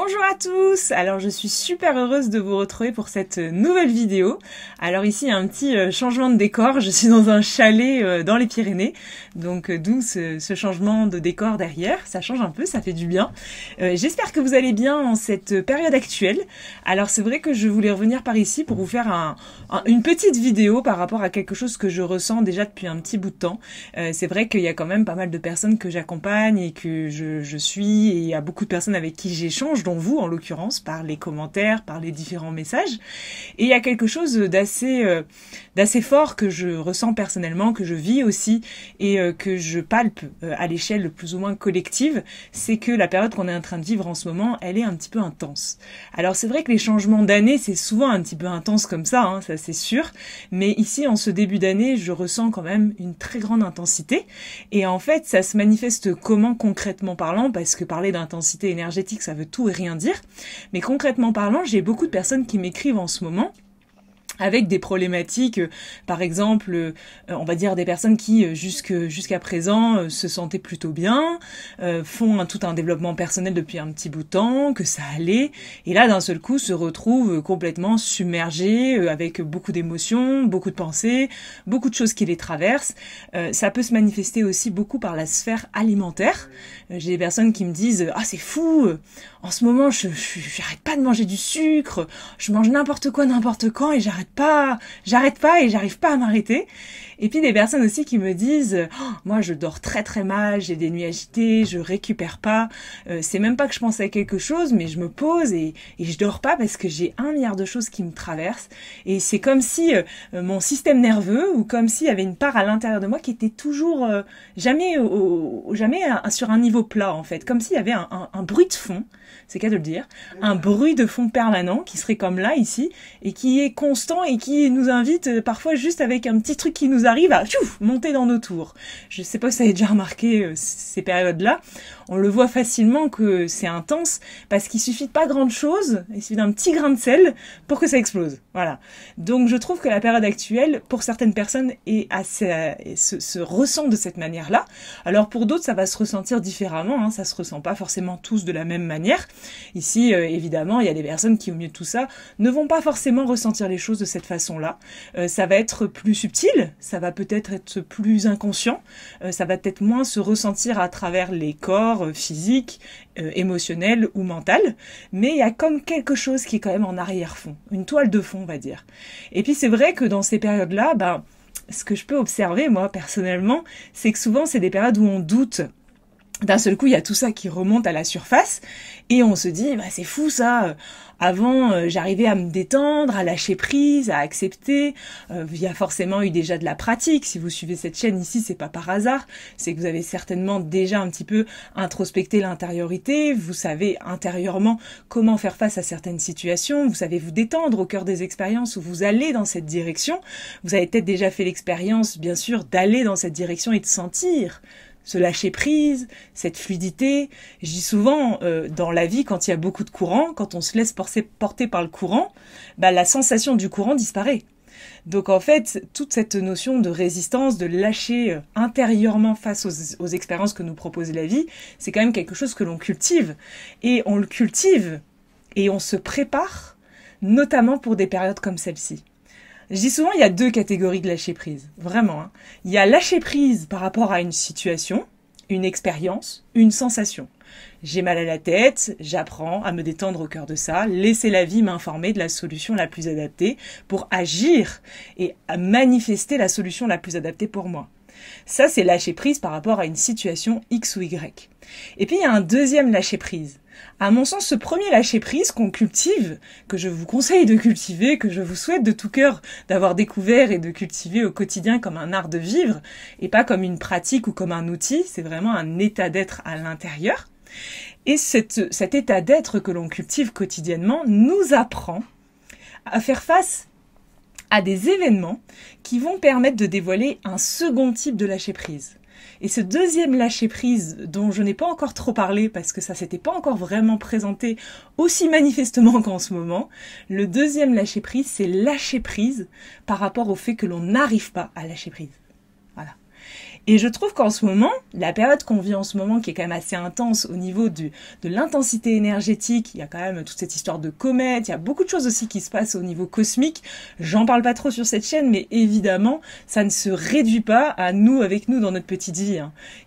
Bonjour à tous! Alors je suis super heureuse de vous retrouver pour cette nouvelle vidéo. Alors ici il y a un petit changement de décor, je suis dans un chalet dans les Pyrénées, donc d'où ce changement de décor derrière, ça change un peu, ça fait du bien. J'espère que vous allez bien en cette période actuelle. Alors c'est vrai que je voulais revenir par ici pour vous faire une petite vidéo par rapport à quelque chose que je ressens déjà depuis un petit bout de temps. C'est vrai qu'il y a quand même pas mal de personnes que j'accompagne et que je suis, et il y a beaucoup de personnes avec qui j'échange, dont vous en l'occurrence, par les commentaires, par les différents messages. Et il y a quelque chose d'assez fort que je ressens personnellement, que je vis aussi, et que je palpe à l'échelle plus ou moins collective, c'est que la période qu'on est en train de vivre en ce moment, elle est un petit peu intense. Alors c'est vrai que les changements d'année, c'est souvent un petit peu intense comme ça, hein, ça c'est sûr, mais ici en ce début d'année, je ressens quand même une très grande intensité, et en fait ça se manifeste comment concrètement parlant, parce que parler d'intensité énergétique, ça veut tout et rien dire, mais concrètement parlant, j'ai beaucoup de personnes qui m'écrivent en ce moment avec des problématiques, par exemple, on va dire des personnes qui jusqu'à présent se sentaient plutôt bien, font tout un développement personnel depuis un petit bout de temps, que ça allait, et là d'un seul coup se retrouvent complètement submergées, avec beaucoup d'émotions, beaucoup de pensées, beaucoup de choses qui les traversent. Ça peut se manifester aussi beaucoup par la sphère alimentaire. J'ai des personnes qui me disent « Ah c'est fou, en ce moment j'arrête pas de manger du sucre, je mange n'importe quoi n'importe quand et j'arrête pas et j'arrive pas à m'arrêter ». Et puis des personnes aussi qui me disent oh, moi je dors très très mal, j'ai des nuits agitées, je récupère pas, c'est même pas que je pense à quelque chose, mais je me pose et je dors pas parce que j'ai 1 milliard de choses qui me traversent, et c'est comme si mon système nerveux, ou comme s'il y avait une part à l'intérieur de moi qui était toujours jamais sur un niveau plat en fait, comme s'il y avait un bruit de fond, c'est qu'à de le dire, un bruit de fond permanent qui serait comme là ici, et qui est constant et qui nous invite parfois juste avec un petit truc qui nous arrive à monter dans nos tours. Je sais pas si vous avez déjà remarqué ces périodes-là, on le voit facilement que c'est intense, parce qu'il suffit de pas grande chose, il suffit d'un petit grain de sel pour que ça explose. Voilà. Donc je trouve que la période actuelle, pour certaines personnes, se ressent de cette manière-là. Alors pour d'autres, ça va se ressentir différemment, hein, ça se ressent pas forcément tous de la même manière. Ici, évidemment, il y a des personnes qui, au milieu de tout ça, ne vont pas forcément ressentir les choses de cette façon-là. Ça va être plus subtil, ça va peut-être être plus inconscient, ça va peut-être moins se ressentir à travers les corps physiques, émotionnels ou mentaux, mais il y a comme quelque chose qui est quand même en arrière-fond, une toile de fond, on va dire. Et puis c'est vrai que dans ces périodes-là, ce que je peux observer, moi, personnellement, c'est que souvent, c'est des périodes où on doute. D'un seul coup, il y a tout ça qui remonte à la surface, et on se dit, c'est fou ça, avant j'arrivais à me détendre, à lâcher prise, à accepter, il y a forcément eu déjà de la pratique. Si vous suivez cette chaîne ici, c'est pas par hasard, c'est que vous avez certainement déjà un petit peu introspecté l'intériorité, vous savez intérieurement comment faire face à certaines situations, vous savez vous détendre au cœur des expériences où vous allez dans cette direction, vous avez peut-être déjà fait l'expérience, bien sûr, d'aller dans cette direction et de sentir ce lâcher prise, cette fluidité. Je dis souvent, dans la vie, quand il y a beaucoup de courant, quand on se laisse porter par le courant, la sensation du courant disparaît. Donc en fait, toute cette notion de résistance, de lâcher intérieurement face aux expériences que nous propose la vie, c'est quand même quelque chose que l'on cultive. Et on le cultive et on se prépare, notamment pour des périodes comme celle-ci. Je dis souvent, il y a 2 catégories de lâcher prise, vraiment. Hein. Il y a lâcher prise par rapport à une situation, une expérience, une sensation. J'ai mal à la tête, j'apprends à me détendre au cœur de ça, laisser la vie m'informer de la solution la plus adaptée pour agir et à manifester la solution la plus adaptée pour moi. Ça, c'est lâcher prise par rapport à une situation X ou Y. Et puis, il y a un deuxième lâcher prise. À mon sens, ce premier lâcher-prise qu'on cultive, que je vous conseille de cultiver, que je vous souhaite de tout cœur d'avoir découvert et de cultiver au quotidien comme un art de vivre, et pas comme une pratique ou comme un outil, c'est vraiment un état d'être à l'intérieur. Et cet état d'être que l'on cultive quotidiennement nous apprend à faire face à des événements qui vont permettre de dévoiler un second type de lâcher-prise. Et ce deuxième lâcher-prise, dont je n'ai pas encore trop parlé parce que ça s'était pas encore vraiment présenté aussi manifestement qu'en ce moment, le deuxième lâcher-prise, c'est lâcher prise par rapport au fait que l'on n'arrive pas à lâcher prise. Voilà. Et je trouve qu'en ce moment, la période qu'on vit en ce moment, qui est quand même assez intense au niveau de l'intensité énergétique, il y a quand même toute cette histoire de comètes, il y a beaucoup de choses aussi qui se passent au niveau cosmique. J'en parle pas trop sur cette chaîne, mais évidemment, ça ne se réduit pas à nous, avec nous, dans notre petite vie.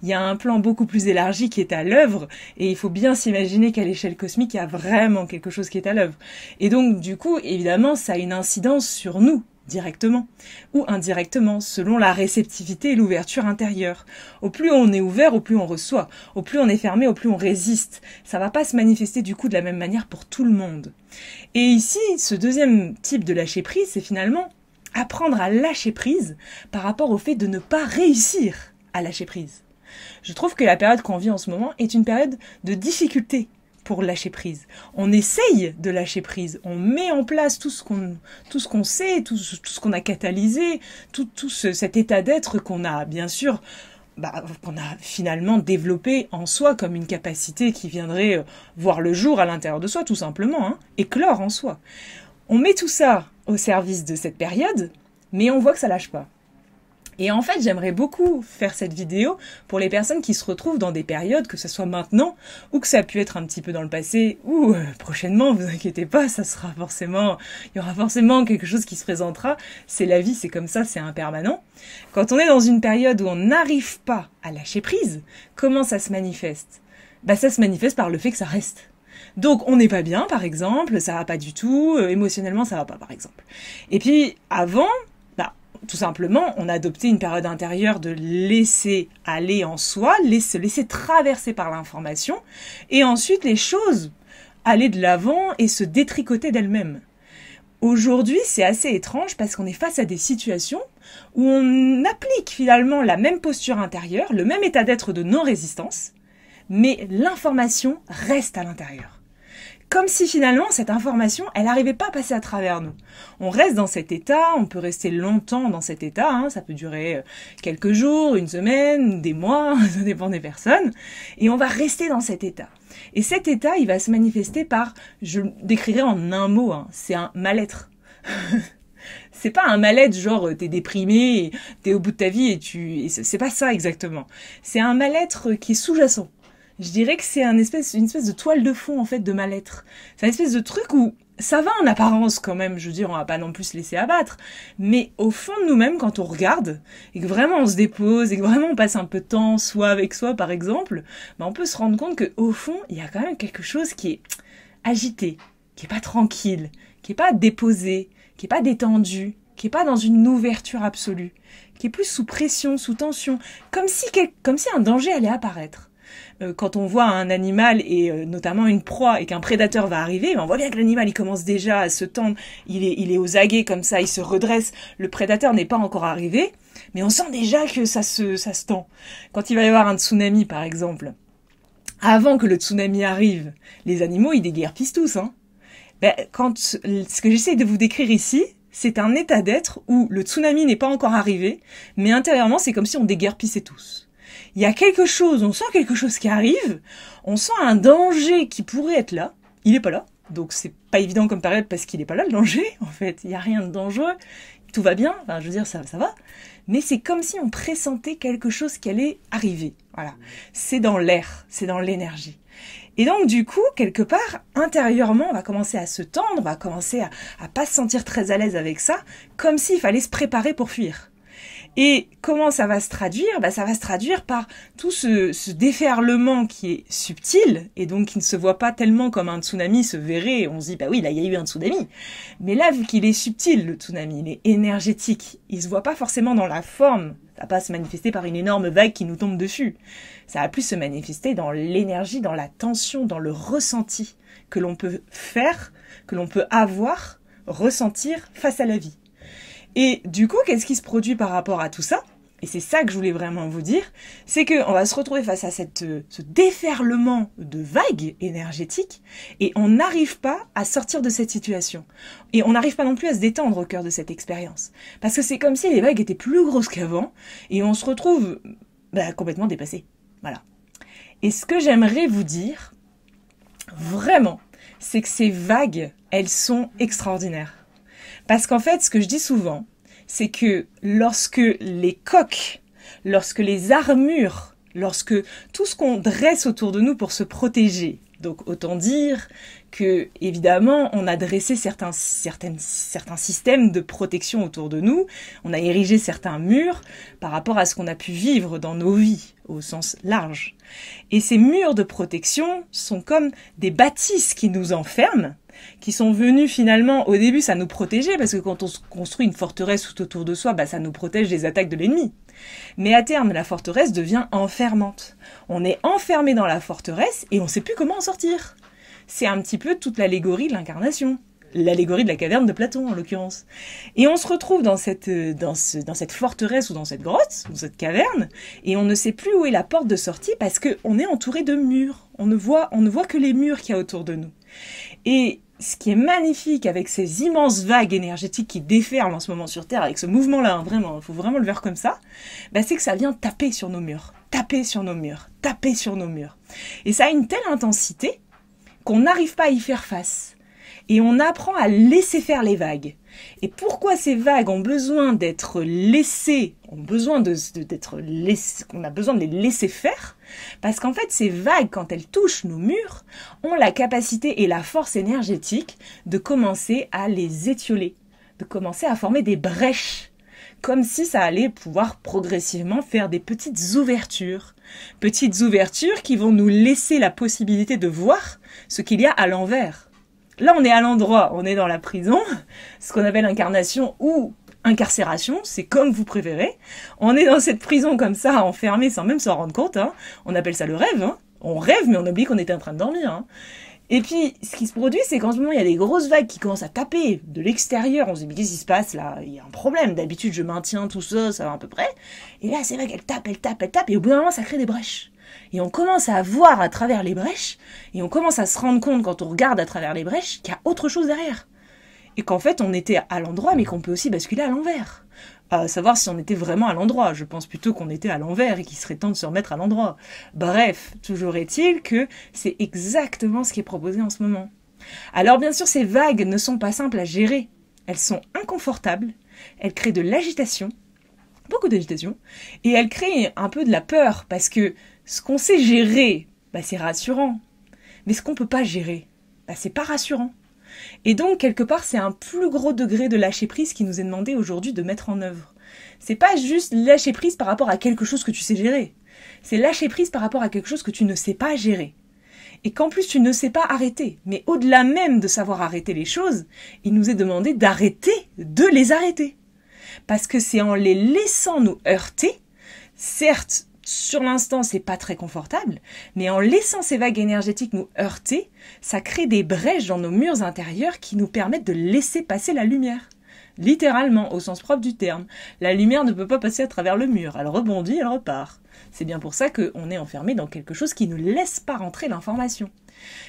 Il y a un plan beaucoup plus élargi qui est à l'œuvre, et il faut bien s'imaginer qu'à l'échelle cosmique, il y a vraiment quelque chose qui est à l'œuvre. Et donc, du coup, évidemment, ça a une incidence sur nous, directement ou indirectement, selon la réceptivité et l'ouverture intérieure. Au plus on est ouvert, au plus on reçoit. Au plus on est fermé, au plus on résiste. Ça va pas se manifester du coup de la même manière pour tout le monde. Et ici, ce deuxième type de lâcher prise, c'est finalement apprendre à lâcher prise par rapport au fait de ne pas réussir à lâcher prise. Je trouve que la période qu'on vit en ce moment est une période de difficulté pour lâcher prise. On essaye de lâcher prise, on met en place tout ce qu'on sait, tout ce qu'on a catalysé, cet état d'être qu'on a bien sûr, qu'on a finalement développé en soi comme une capacité qui viendrait voir le jour à l'intérieur de soi tout simplement, éclore en soi. On met tout ça au service de cette période, mais on voit que ça lâche pas. Et en fait, j'aimerais beaucoup faire cette vidéo pour les personnes qui se retrouvent dans des périodes, que ce soit maintenant, ou que ça a pu être un petit peu dans le passé, ou prochainement, vous inquiétez pas, il y aura forcément quelque chose qui se présentera. C'est la vie, c'est comme ça, c'est impermanent. Quand on est dans une période où on n'arrive pas à lâcher prise, comment ça se manifeste? Ça se manifeste par le fait que ça reste. Donc on n'est pas bien, par exemple, ça va pas du tout, émotionnellement ça va pas, par exemple. Et puis avant, tout simplement, on a adopté une période intérieure de laisser aller en soi, se laisser traverser par l'information, et ensuite les choses aller de l'avant et se détricoter d'elles-mêmes. Aujourd'hui, c'est assez étrange parce qu'on est face à des situations où on applique finalement la même posture intérieure, le même état d'être de non-résistance, mais l'information reste à l'intérieur. Comme si finalement cette information, elle n'arrivait pas à passer à travers nous. On reste dans cet état, on peut rester longtemps dans cet état, ça peut durer quelques jours, une semaine, des mois, ça dépend des personnes, et on va rester dans cet état. Et cet état, il va se manifester par, je le décrirai en un mot, c'est un mal-être. C'est pas un mal-être genre t'es déprimé, t'es au bout de ta vie et c'est pas ça exactement. C'est un mal-être qui est sous-jacent. Je dirais que c'est une espèce de toile de fond, en fait, de mal-être. C'est une espèce de truc où ça va en apparence, quand même. Je veux dire, on va pas non plus se laisser abattre. Mais au fond de nous-mêmes, quand on regarde, et que vraiment on se dépose, et que vraiment on passe un peu de temps, soi avec soi, par exemple, on peut se rendre compte qu'au fond, il y a quand même quelque chose qui est agité, qui est pas tranquille, qui est pas déposé, qui est pas détendu, qui est pas dans une ouverture absolue, qui est plus sous pression, sous tension, comme si un danger allait apparaître. Quand on voit un animal et notamment une proie et qu'un prédateur va arriver, on voit bien que l'animal il commence déjà à se tendre, il est aux aguets comme ça, il se redresse, le prédateur n'est pas encore arrivé, mais on sent déjà que ça se tend. Quand il va y avoir un tsunami par exemple, avant que le tsunami arrive, les animaux ils déguerpissent tous. Ce que j'essaie de vous décrire ici, c'est un état d'être où le tsunami n'est pas encore arrivé, mais intérieurement c'est comme si on déguerpissait tous. Il y a quelque chose, on sent quelque chose qui arrive, on sent un danger qui pourrait être là, il n'est pas là, donc c'est pas évident comme période parce qu'il n'est pas là le danger, en fait, il n'y a rien de dangereux, tout va bien, je veux dire ça va, mais c'est comme si on pressentait quelque chose qui allait arriver, voilà, c'est dans l'air, c'est dans l'énergie. Et donc du coup, quelque part, intérieurement, on va commencer à se tendre, on va commencer à pas se sentir très à l'aise avec ça, comme s'il fallait se préparer pour fuir. Et comment ça va se traduire? Ça va se traduire par tout ce déferlement qui est subtil et donc qui ne se voit pas tellement comme un tsunami se verrait. On se dit, oui, là, il y a eu un tsunami. Mais là, vu qu'il est subtil, le tsunami, il est énergétique, il se voit pas forcément dans la forme. Ça va pas se manifester par une énorme vague qui nous tombe dessus. Ça va plus se manifester dans l'énergie, dans la tension, dans le ressenti que l'on peut faire, que l'on peut avoir, ressentir face à la vie. Et du coup, qu'est-ce qui se produit par rapport à tout ça? Et c'est ça que je voulais vraiment vous dire, c'est qu'on va se retrouver face à ce déferlement de vagues énergétiques et on n'arrive pas à sortir de cette situation. Et on n'arrive pas non plus à se détendre au cœur de cette expérience. Parce que c'est comme si les vagues étaient plus grosses qu'avant et on se retrouve complètement dépassé. Voilà. Et ce que j'aimerais vous dire, vraiment, c'est que ces vagues, elles sont extraordinaires. Parce qu'en fait, ce que je dis souvent, c'est que lorsque les coques lorsque les armures, lorsque tout ce qu'on dresse autour de nous pour se protéger, donc autant dire que, évidemment, on a dressé certains systèmes de protection autour de nous, on a érigé certains murs par rapport à ce qu'on a pu vivre dans nos vies, au sens large. Et ces murs de protection sont comme des bâtisses qui nous enferment, qui sont venus finalement, au début, ça nous protégeait, parce que quand on construit une forteresse tout autour de soi, ça nous protège des attaques de l'ennemi. Mais à terme, la forteresse devient enfermante. On est enfermé dans la forteresse et on ne sait plus comment en sortir. C'est un petit peu toute l'allégorie de l'incarnation. L'allégorie de la caverne de Platon, en l'occurrence. Et on se retrouve dans cette forteresse ou dans cette grotte, dans cette caverne, et on ne sait plus où est la porte de sortie parce qu'on est entouré de murs. On ne voit que les murs qu'il y a autour de nous. Et ce qui est magnifique avec ces immenses vagues énergétiques qui déferlent en ce moment sur Terre, avec ce mouvement-là, vraiment, il faut vraiment le voir comme ça, c'est que ça vient taper sur nos murs, taper sur nos murs, taper sur nos murs. Et ça a une telle intensité qu'on n'arrive pas à y faire face. Et on apprend à laisser faire les vagues. Et pourquoi ces vagues ont besoin d'être laissées, qu'on a besoin de les laisser faire? Parce qu'en fait, ces vagues, quand elles touchent nos murs, ont la capacité et la force énergétique de commencer à les étioler, de commencer à former des brèches, comme si ça allait pouvoir progressivement faire des petites ouvertures qui vont nous laisser la possibilité de voir ce qu'il y a à l'envers. Là, on est à l'endroit, on est dans la prison, ce qu'on appelle incarnation ou incarcération, c'est comme vous préférez. On est dans cette prison comme ça, enfermé sans même s'en rendre compte. On appelle ça le rêve. On rêve, mais on oublie qu'on était en train de dormir. Et puis, ce qui se produit, c'est qu'en ce moment, il y a des grosses vagues qui commencent à taper de l'extérieur. On se dit, mais qu'est-ce qui se passe là? Il y a un problème. D'habitude, je maintiens tout ça, ça va à peu près. Et là, ces vagues, elles tapent, et au bout d'un moment, ça crée des brèches. Et on commence à voir à travers les brèches, et on commence à se rendre compte quand on regarde à travers les brèches qu'il y a autre chose derrière. Et qu'en fait, on était à l'endroit, mais qu'on peut aussi basculer à l'envers. À savoir si on était vraiment à l'endroit. Je pense plutôt qu'on était à l'envers et qu'il serait temps de se remettre à l'endroit. Bref, toujours est-il que c'est exactement ce qui est proposé en ce moment. Alors bien sûr, ces vagues ne sont pas simples à gérer. Elles sont inconfortables, elles créent de l'agitation, beaucoup d'agitation, et elles créent un peu de la peur, parce que ce qu'on sait gérer, c'est rassurant. Mais ce qu'on ne peut pas gérer, c'est pas rassurant. Et donc, quelque part, c'est un plus gros degré de lâcher-prise qui nous est demandé aujourd'hui de mettre en œuvre. C'est pas juste lâcher prise par rapport à quelque chose que tu sais gérer. C'est lâcher prise par rapport à quelque chose que tu ne sais pas gérer. Et qu'en plus, tu ne sais pas arrêter. Mais au-delà même de savoir arrêter les choses, il nous est demandé d'arrêter de les arrêter. Parce que c'est en les laissant nous heurter, certes, sur l'instant, c'est pas très confortable, mais en laissant ces vagues énergétiques nous heurter, ça crée des brèches dans nos murs intérieurs qui nous permettent de laisser passer la lumière. Littéralement, au sens propre du terme. La lumière ne peut pas passer à travers le mur. Elle rebondit, elle repart. C'est bien pour ça qu'on est enfermé dans quelque chose qui ne laisse pas rentrer l'information.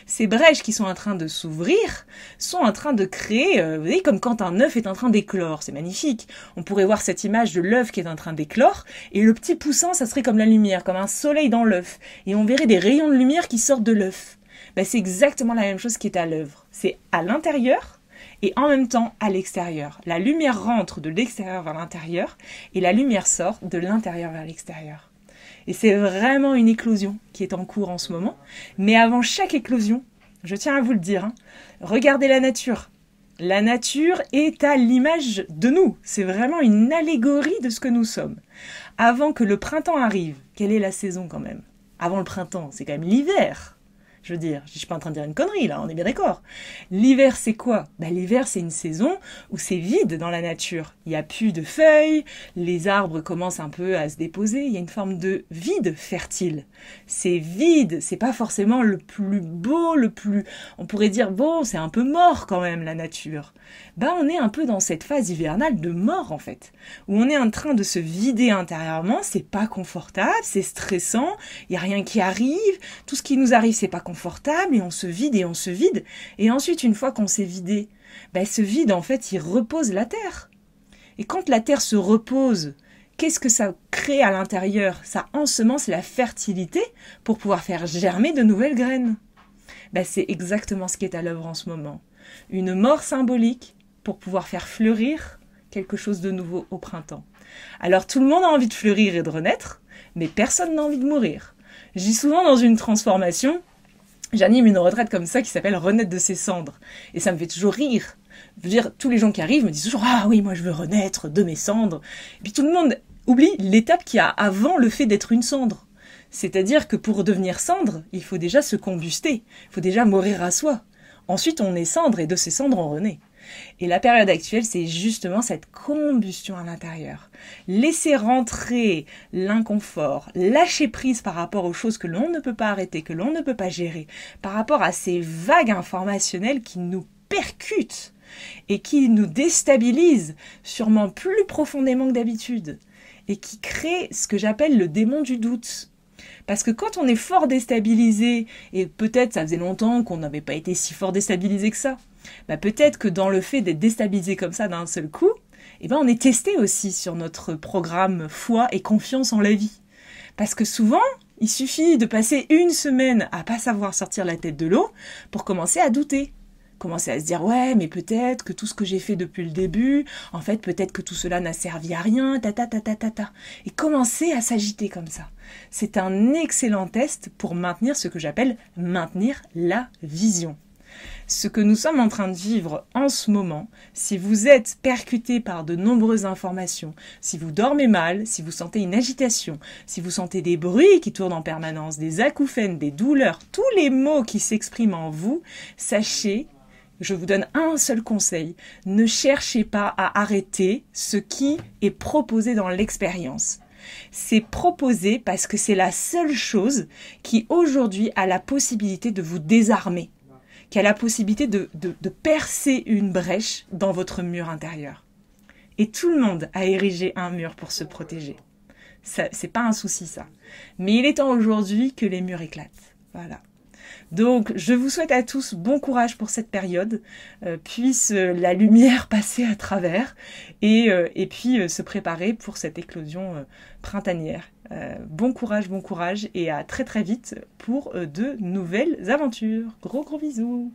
Ces brèches qui sont en train de s'ouvrir sont en train de créer, vous voyez, comme quand un œuf est en train d'éclore. C'est magnifique. On pourrait voir cette image de l'œuf qui est en train d'éclore, et le petit poussin, ça serait comme la lumière, comme un soleil dans l'œuf. Et on verrait des rayons de lumière qui sortent de l'œuf. C'est exactement la même chose qui est à l'œuvre. C'est à l'intérieur, et en même temps à l'extérieur. La lumière rentre de l'extérieur vers l'intérieur, et la lumière sort de l'intérieur vers l'extérieur. Et c'est vraiment une éclosion qui est en cours en ce moment. Mais avant chaque éclosion, je tiens à vous le dire, regardez la nature. La nature est à l'image de nous. C'est vraiment une allégorie de ce que nous sommes. Avant que le printemps arrive, quelle est la saison quand même? Avant le printemps, c'est quand même l'hiver. Je veux dire, je suis pas en train de dire une connerie là, on est bien d'accord. L'hiver, c'est quoi? L'hiver, c'est une saison où c'est vide dans la nature. Il n'y a plus de feuilles, les arbres commencent un peu à se déposer, il y a une forme de vide fertile. C'est vide, c'est pas forcément le plus beau, on pourrait dire, bon, c'est un peu mort quand même la nature. On est un peu dans cette phase hivernale de mort en fait, où on est en train de se vider intérieurement, c'est pas confortable, c'est stressant, il y a rien qui arrive, tout ce qui nous arrive c'est pas confortable, et on se vide, et ensuite une fois qu'on s'est vidé, ce vide en fait il repose la terre. Et quand la terre se repose, qu'est-ce que ça crée à l'intérieur? Ça ensemence la fertilité pour pouvoir faire germer de nouvelles graines. C'est exactement ce qui est à l'œuvre en ce moment. Une mort symbolique pour pouvoir faire fleurir quelque chose de nouveau au printemps. Alors tout le monde a envie de fleurir et de renaître, mais personne n'a envie de mourir. Je dis souvent dans une transformation, j'anime une retraite comme ça qui s'appelle Renaître de ses cendres. Et ça me fait toujours rire. Je veux dire, tous les gens qui arrivent me disent toujours « Ah oui, moi je veux renaître de mes cendres ». Et puis tout le monde oublie l'étape qu'il y a avant le fait d'être une cendre. C'est-à-dire que pour devenir cendre, il faut déjà se combuster. Il faut déjà mourir à soi. Ensuite, on est cendre et de ces cendres, on renaît. Et la période actuelle, c'est justement cette combustion à l'intérieur. Laisser rentrer l'inconfort, lâcher prise par rapport aux choses que l'on ne peut pas arrêter, que l'on ne peut pas gérer, par rapport à ces vagues informationnelles qui nous percutent et qui nous déstabilisent sûrement plus profondément que d'habitude et qui créent ce que j'appelle le démon du doute. Parce que quand on est fort déstabilisé, et peut-être ça faisait longtemps qu'on n'avait pas été si fort déstabilisé que ça, bah peut-être que dans le fait d'être déstabilisé comme ça d'un seul coup, eh ben on est testé aussi sur notre programme foi et confiance en la vie. Parce que souvent, il suffit de passer une semaine à pas savoir sortir la tête de l'eau pour commencer à douter. Commencer à se dire, ouais, mais peut-être que tout ce que j'ai fait depuis le début, en fait, peut-être que tout cela n'a servi à rien, Et commencer à s'agiter comme ça. C'est un excellent test pour maintenir ce que j'appelle maintenir la vision. Ce que nous sommes en train de vivre en ce moment, si vous êtes percuté par de nombreuses informations, si vous dormez mal, si vous sentez une agitation, si vous sentez des bruits qui tournent en permanence, des acouphènes, des douleurs, tous les mots qui s'expriment en vous, sachez, je vous donne un seul conseil, ne cherchez pas à arrêter ce qui est proposé dans l'expérience. C'est proposé parce que c'est la seule chose qui aujourd'hui a la possibilité de vous désarmer, qui a la possibilité de percer une brèche dans votre mur intérieur. Et tout le monde a érigé un mur pour se protéger. C'est pas un souci ça. Mais il est temps aujourd'hui que les murs éclatent. Voilà. Donc, je vous souhaite à tous bon courage pour cette période, puisse la lumière passer à travers et puis se préparer pour cette éclosion printanière. Bon courage et à très très vite pour de nouvelles aventures. Gros bisous.